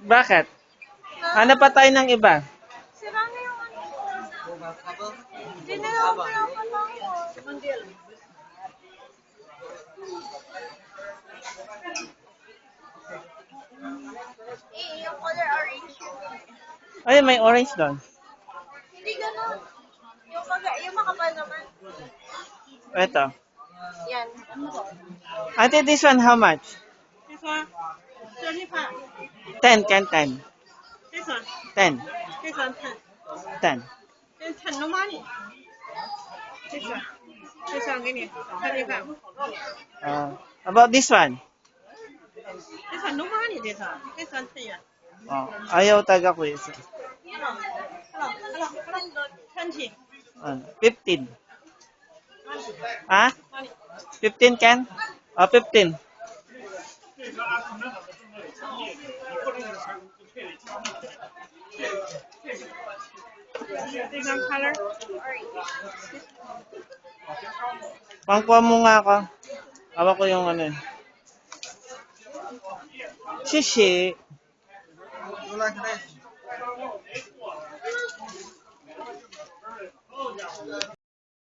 Bakit? Hanap pa tayo ng iba. Sira na yung ano ko. Hindi na lang pinapatapos. Yung color orange. Ay, may orange doon. Hindi ganun. Yung makapal naman. Ito. Yan. Ate, this one, how much? This one, 25. 10, can 10. This one, 10. this one, 10. 10. This 10 no money. This one 给你25. About this one? This one no money. This one 10 元. Ayaw taga ko isa. Hello. 20. 15. Ha? 15 can? 15. This one color. Pangkuha mo nga ako. Hawak ko yung ano. Shishi. You like this?